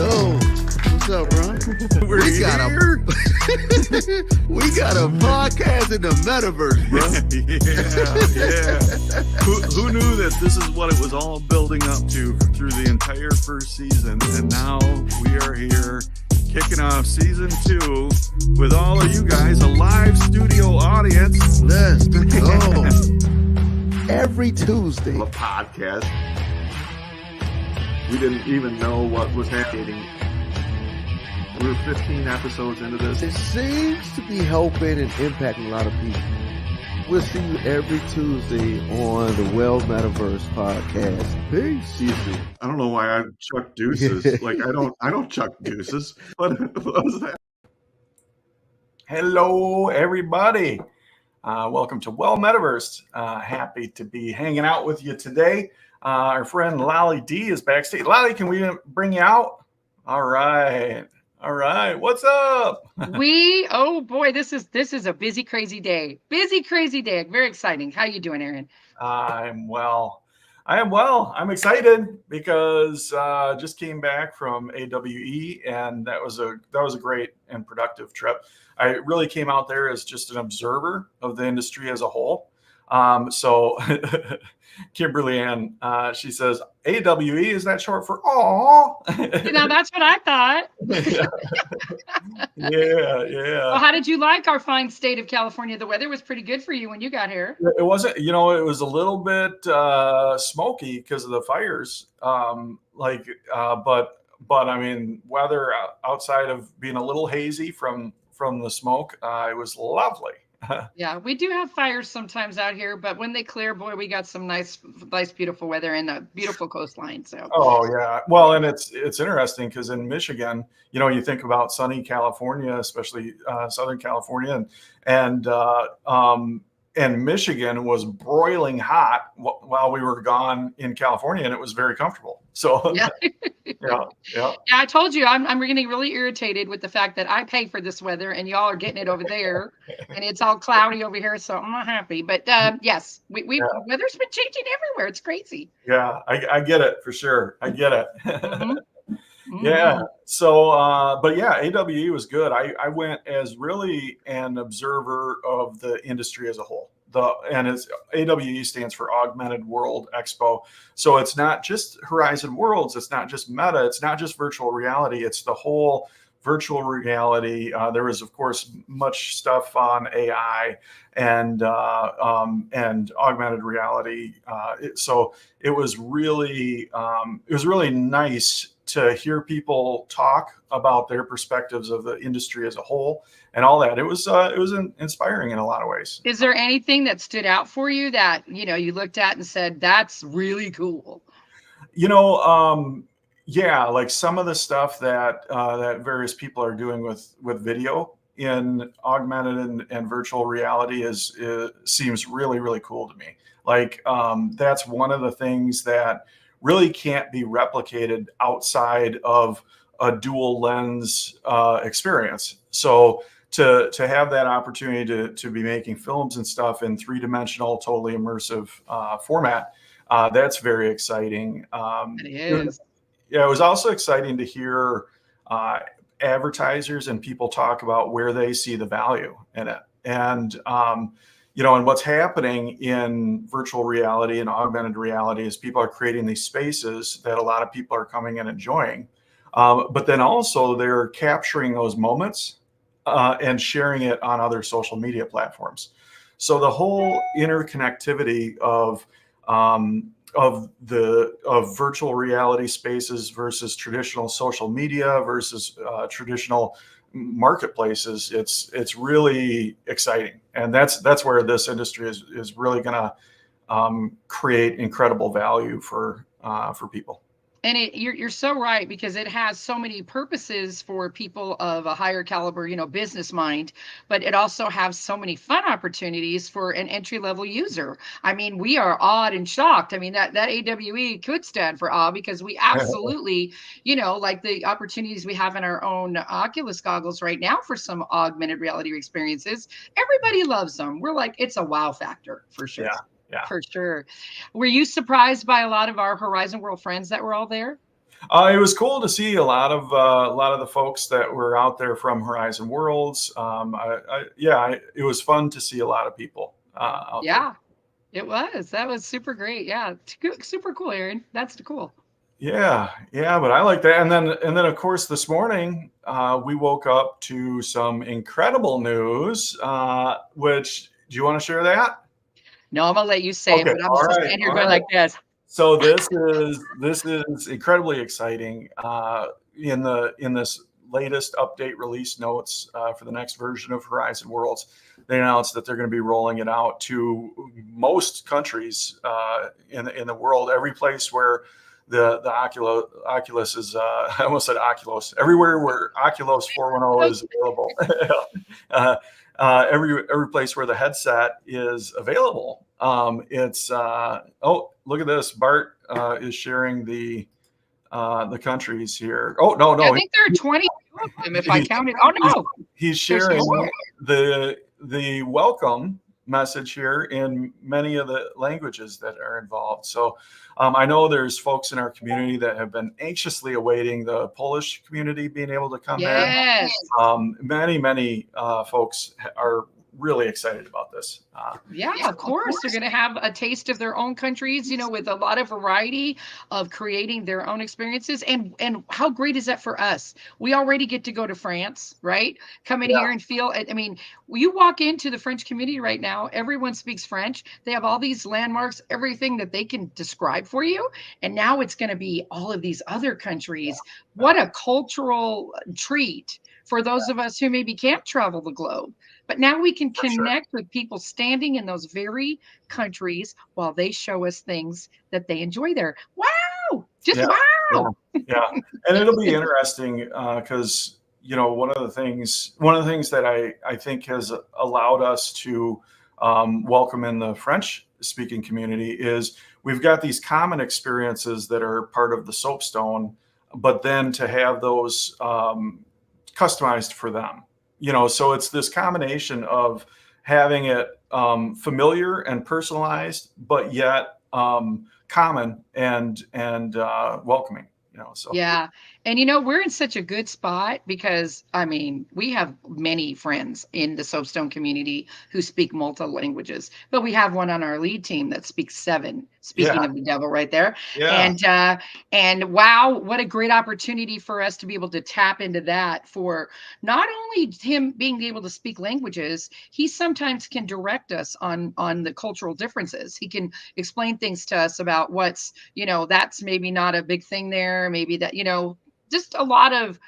So, what's up, bro? We got a podcast in the metaverse, bro. Yeah. Who knew that this is what it was all building up to through the entire first season? And now we are here kicking off season 2 with all of you guys, a live studio audience. Let's go. Every Tuesday. A podcast. We didn't even know what was happening. We're 15 episodes into this. It seems to be helping and impacting a lot of people. We'll see you every Tuesday on the Well Metaverse podcast. Peace. Easy. I don't know why I chuck deuces. Like I don't chuck deuces. What was that? Hello, everybody. Welcome to Well Metaverse. Happy to be hanging out with you today. Our friend Lolly D is backstage. Lolly, can we bring you out? All right. What's up? Oh boy, this is a busy, crazy day. Very exciting. How you doing, Aaron? I'm well. I'm excited because just came back from AWE, and that was a great and productive trip. I really came out there as just an observer of the industry as a whole. So Kimberly Ann, she says, AWE, is that short for aw? That's what I thought. Yeah. Well, how did you like our fine state of California? The weather was pretty good for you when you got here. It wasn't, it was a little bit smoky because of the fires. But I mean, weather outside of being a little hazy from the smoke, it was lovely. Yeah, we do have fires sometimes out here, but when they clear, boy, we got some nice, beautiful weather and a beautiful coastline. So. Oh yeah, well, and it's interesting because in Michigan, you think about sunny California, especially Southern California, and Michigan was broiling hot while we were gone in California, and it was very comfortable. So yeah. Yeah, I told you I'm getting really irritated with the fact that I pay for this weather and y'all are getting it over there, and it's all cloudy over here, so I'm not happy. But yes, weather's been changing everywhere. It's crazy. Yeah, I get it for sure. I get it. Mm-hmm. Yeah. So, but yeah, AWE was good. I went as really an observer of the industry as a whole. AWE stands for Augmented World Expo. So it's not just Horizon Worlds. It's not just Meta. It's not just virtual reality. It's the whole virtual reality. There was, of course, much stuff on AI and augmented reality. So it was really nice to hear people talk about their perspectives of the industry as a whole and all that. It was inspiring in a lot of ways. Is there anything that stood out for you that, you looked at and said, that's really cool? Yeah, like some of the stuff that various people are doing with video in augmented and virtual reality seems really, really cool to me. Like that's one of the things that really can't be replicated outside of a dual lens experience. So to have that opportunity to be making films and stuff in 3-dimensional, totally immersive format, that's very exciting. It is. Yeah, it was also exciting to hear advertisers and people talk about where they see the value in it. And and what's happening in virtual reality and augmented reality is people are creating these spaces that a lot of people are coming and enjoying. But then also they're capturing those moments and sharing it on other social media platforms. So the whole interconnectivity of virtual reality spaces versus traditional social media versus traditional marketplaces, it's really exciting, and that's where this industry is really going to create incredible value for people. And you're so right, because it has so many purposes for people of a higher caliber, business mind, but it also has so many fun opportunities for an entry-level user. I mean, we are awed and shocked. I mean, that AWE could stand for awe, because we absolutely, like the opportunities we have in our own Oculus goggles right now for some augmented reality experiences. Everybody loves them. We're like, it's a wow factor for sure. Yeah. For sure. Were you surprised by a lot of our Horizon World friends that were all there? It was cool to see a lot of the folks that were out there from Horizon Worlds. It was fun to see a lot of people out there. Yeah, it was. That was super great. Yeah, super cool, Aaron. That's cool. Yeah, but I like that. And then of course this morning we woke up to some incredible news. Which do you want to share that? No, I'm gonna let you say it, Okay, but I'm all just right, standing here all going right. like this. So this is incredibly exciting. In this latest update release notes for the next version of Horizon Worlds, they announced that they're going to be rolling it out to most countries in the world. Every place where the Oculus is, I almost said Oculus. Everywhere where Oculus 410 is available. uh, every place where the headset is available. It's oh, look at this. Bart is sharing the countries here. Oh Yeah, I no, think there are 22 of them if I he's, counted. Oh he's no, he's there's sharing more. the welcome message here in many of the languages that are involved. So I know there's folks in our community that have been anxiously awaiting the Polish community being able to come in. Yes. Many folks are really excited about this. Yeah, of course. They're going to have a taste of their own countries, with a lot of variety of creating their own experiences. And how great is that for us? We already get to go to France, right? Come in Yeah, here and feel it. I mean, you walk into the French community right now, everyone speaks French. They have all these landmarks, everything that they can describe for you. And now it's going to be all of these other countries. What a cultural treat for those of us who maybe can't travel the globe. But now we can for sure. connect with people standing in those very countries while they show us things that they enjoy there. Wow! Just Yeah, yeah, wow! yeah. And it'll be interesting because one of the things that I think has allowed us to welcome in the French speaking community is we've got these common experiences that are part of the soapstone, but then to have those customized for them. So it's this combination of having it familiar and personalized, but yet common and welcoming. So Yeah. And we're in such a good spot because I mean, we have many friends in the soapstone community who speak multiple languages, but we have one on our lead team that speaks 7. Speaking yeah, of the devil right there. yeah, And wow, what a great opportunity for us to be able to tap into that for not only him being able to speak languages, he sometimes can direct us on the cultural differences. He can explain things to us about what's, that's maybe not a big thing there, maybe that, just a lot of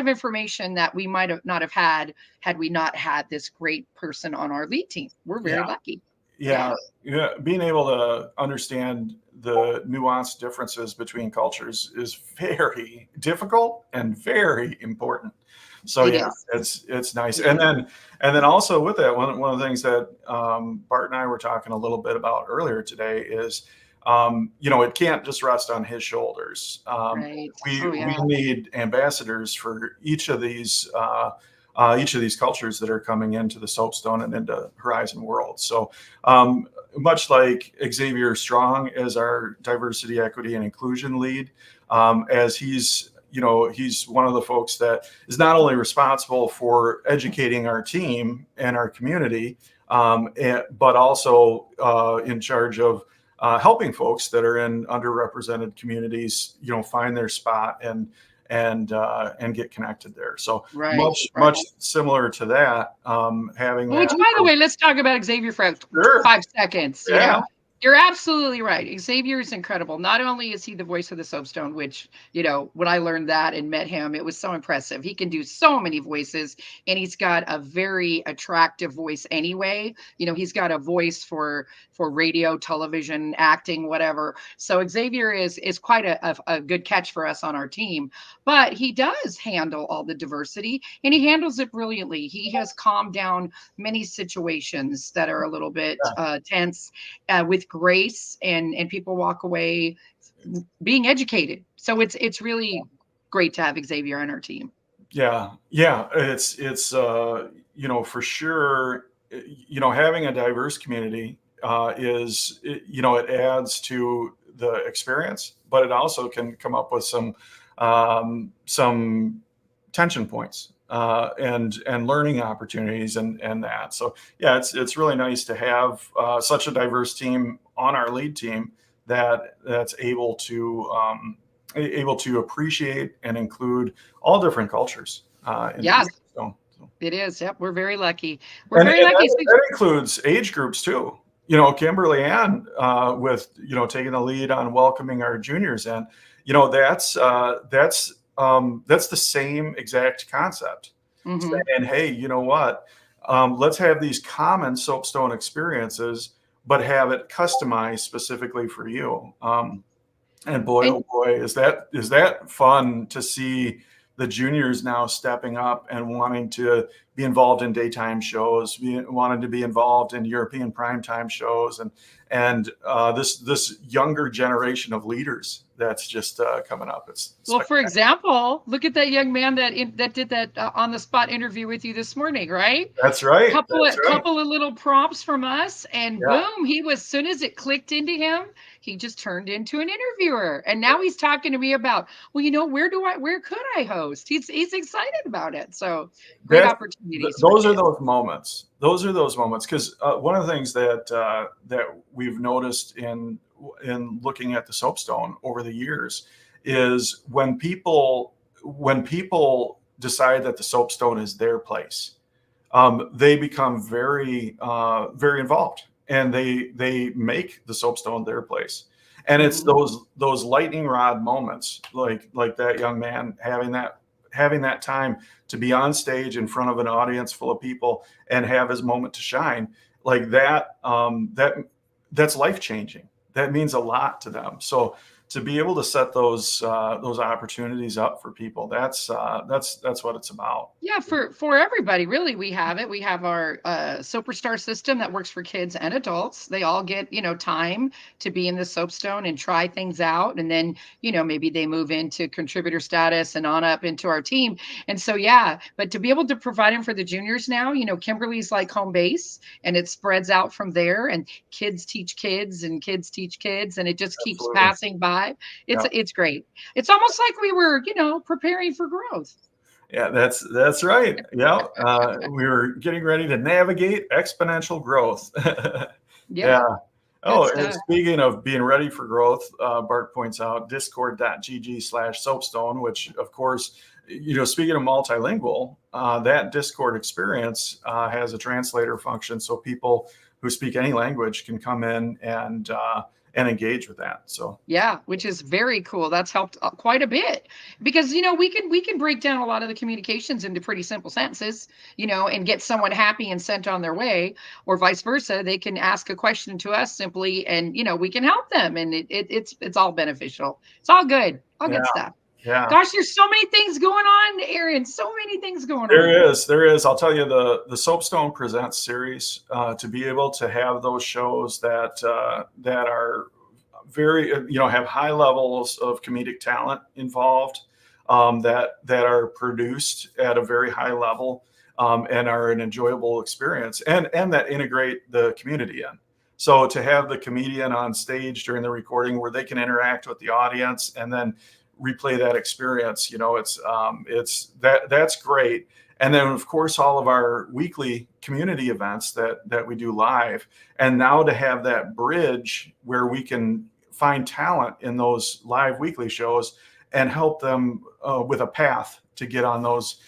information that we might have not have had we not had this great person on our lead team. We're very yeah, lucky. yeah, Yeah. yeah. Being able to understand the nuanced differences between cultures is very difficult and very important. So It yeah, is. it's nice. It And is. then also with that, one of the things that Bart and I were talking a little bit about earlier today is it can't just rest on his shoulders. Right. We Oh we yeah. need ambassadors for each of these cultures that are coming into the soapstone and into Horizon World. So much like Xavier Strong as our diversity, equity, and inclusion lead, as he's one of the folks that is not only responsible for educating our team and our community, but also in charge of helping folks that are in underrepresented communities, find their spot and get connected there. So Right. much Right. similar to that, having Which, that. by the way, let's talk about Xavier for Sure. 5 seconds. Yeah. You're absolutely right. Xavier is incredible. Not only is he the voice of the soapstone, which, when I learned that and met him, it was so impressive. He can do so many voices, and he's got a very attractive voice anyway. He's got a voice for radio, television, acting, whatever. So Xavier is quite a good catch for us on our team. But he does handle all the diversity, and he handles it brilliantly. He has calmed down many situations that are a little bit tense with grace, and people walk away being educated. So it's really great to have Xavier on our team. Yeah. It's for sure. Having a diverse community it adds to the experience, but it also can come up with some tension points and learning opportunities and that. So yeah, it's really nice to have such a diverse team on our lead team that's able to appreciate and include all different cultures. Yes, So, it is. Yep, we're very lucky. We're and, very and lucky. that includes age groups too. You know, Kimberly Ann, with taking the lead on welcoming our juniors in. That's the same exact concept. Mhm. Saying, hey, you know what? Let's have these common soapstone experiences, but have it customized specifically for you. And boy, And oh boy, is that fun to see the juniors now stepping up and wanting to be involved in daytime shows, wanting to be involved in European primetime shows, and this younger generation of leaders that's just coming up. It's well, for spectacular. example, look at that young man that did that on the spot interview with you this morning, right? That's right. Couple That's of right. couple of little prompts from us, and Yeah. boom, he was, soon as it clicked into him, he just turned into an interviewer. And now he's talking to me about, well, where could I host? He's excited about it. So great That's opportunities for those are kids. those moments. Those are those moments because one of the things that we've noticed in looking at the soapstone over the years is when people decide that the soapstone is their place, they become very involved, and they make the soapstone their place. And it's Mhm. those lightning rod moments, like that young man having that time to be on stage in front of an audience full of people and have his moment to shine, like that. That's life changing. That means a lot to them. So to be able to set those opportunities up for people, that's what it's about. Yeah, for everybody, really, we have it. We have our Superstar system that works for kids and adults. They all get, time to be in the soapstone and try things out, and then, maybe they move into contributor status and on up into our team. And so, yeah, but to be able to provide them for the juniors now, Kimberly's like home base, and it spreads out from there, and kids teach kids, and kids teach kids, and it just keeps Absolutely. passing by. Yeah. It's great. It's almost like we were, preparing for growth. Yeah, that's right. Yeah, we were getting ready to navigate exponential growth. Yeah, Yeah. good Oh, and stuff. speaking of being ready for growth, Bart points out discord.gg/soapstone, which of course, speaking of multilingual, that Discord experience has a translator function, so people who speak any language can come in and engage with that. So Yeah, which is very cool. That's helped quite a bit because we can break down a lot of the communications into pretty simple sentences, and get someone happy and sent on their way, or vice versa. They can ask a question to us simply, and we can help them, and it's all beneficial. It's all yeah, good stuff. yeah. Gosh, there's so many things going on, Aaron. So many things going on. There is. I'll tell you, the Soapstone Presents series, to be able to have those shows that are very, have high levels of comedic talent involved, that are produced at a very high level, and are an enjoyable experience, and that integrate the community in. So to have the comedian on stage during the recording where they can interact with the audience and then replay that experience, that's great. And then of course all of our weekly community events that we do live, and now to have that bridge where we can find talent in those live weekly shows and help them with a path to get on those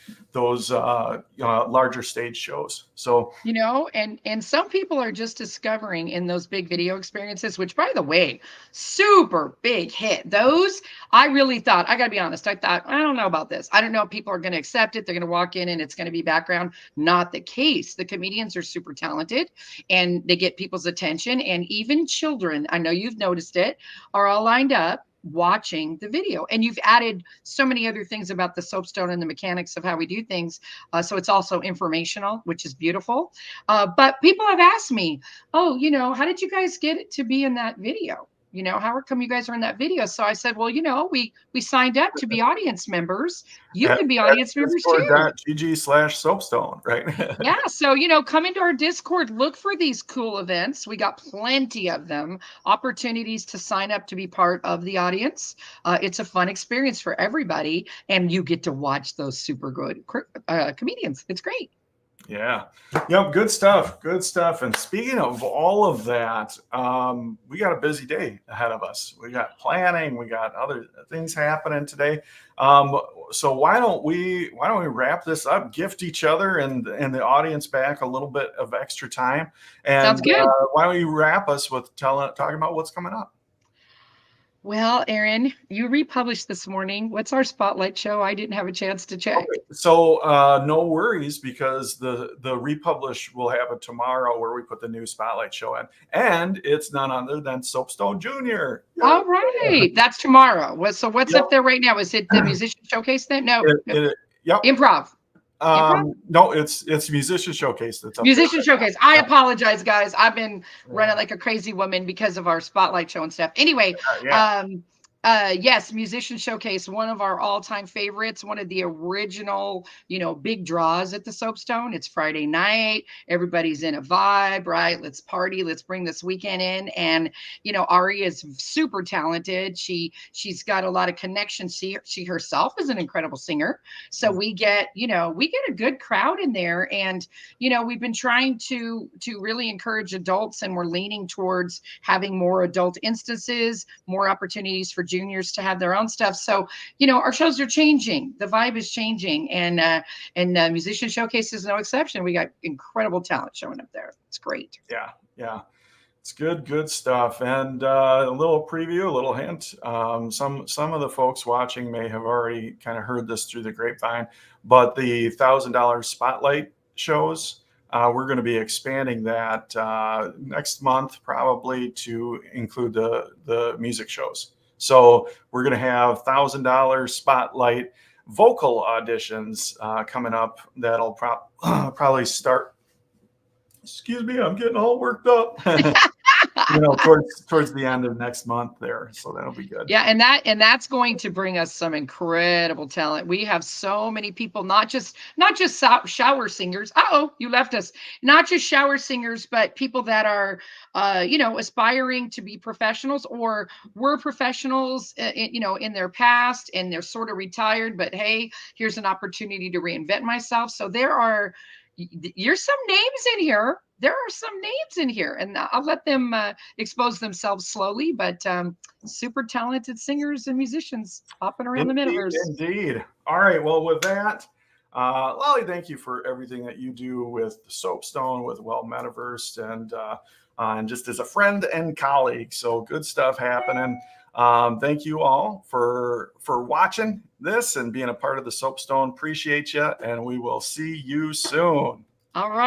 larger stage shows. So And some people are just discovering in those big video experiences, which by the way, super big hit. Those, I really thought, I gotta be honest, I thought, I don't know about this. I don't know if people are gonna accept it. They're gonna walk in and it's gonna be background. Not the case. The comedians are super talented and they get people's attention. And even children, I know you've noticed it, are all lined up watching the video. And you've added so many other things about the soapstone and the mechanics of how we do things. So it's also informational, which is beautiful. But people have asked me, oh, how did you guys get it to be in that video? how come you guys are in that video? So I said, well, we signed up to be audience members. You At can be audience members too. Discord.gg/soapstone, right? Yeah. So, come into our Discord, look for these cool events. We got plenty of them, opportunities to sign up to be part of the audience. It's a fun experience for everybody. And you get to watch those super good comedians. It's great. Yeah. Yep. Good stuff. Good stuff. And speaking of all of that, we got a busy day ahead of us. We got planning. We got other things happening today. So why don't we wrap this up? Gift each other and the audience back a little bit of extra time. And sounds good. Why don't you wrap us with talking about what's coming up? Well, Aaron, you republished this morning. What's our spotlight show? I didn't have a chance to check. Okay. So no worries, because the republish will happen tomorrow, where we put the new spotlight show in, and it's none other than Soapstone Jr. All right, that's tomorrow. So what's Yep. up there right now? Is it the musician showcase then? No, Yep. Improv. No, it's Musician Showcase. That's up Musician there. Showcase. I apologize, guys. I've been running like a crazy woman because of our spotlight show and stuff. Anyway, yes, Musician Showcase, one of our all-time favorites, one of the original, big draws at the Soapstone. It's Friday night. Everybody's in a vibe, right? Let's party. Let's bring this weekend in. And, Ari is super talented. She's got a lot of connections. She herself is an incredible singer. So we get a good crowd in there. And, we've been trying to really encourage adults, and we're leaning towards having more adult instances, more opportunities for juniors to have their own stuff. So, our shows are changing. The vibe is changing, and Musician Showcase is no exception. We got incredible talent showing up there. It's great. Yeah. It's good stuff. And a little preview, a little hint. Some of the folks watching may have already kind of heard this through the grapevine, but the $1,000 spotlight shows, we're going to be expanding that next month, probably, to include the music shows. So we're going to have $1,000 spotlight vocal auditions coming up. That'll probably start. Excuse me, I'm getting all worked up. Towards the end of next month there. So that'll be good. Yeah, and that's going to bring us some incredible talent. We have so many people, not just shower singers. You left us. Not just shower singers, but people that are aspiring to be professionals, or were professionals in their past, and they're sort of retired, but hey, here's an opportunity to reinvent myself. So there's some names in here. There are some names in here, and I'll let them expose themselves slowly, but super talented singers and musicians popping around the metaverse. Indeed. All right. Well, with that, Lolly, thank you for everything that you do with the Soapstone, with Well Metaverse, and just as a friend and colleague. So good stuff happening. Thank you all for watching this and being a part of the Soapstone. Appreciate you, and we will see you soon. All right.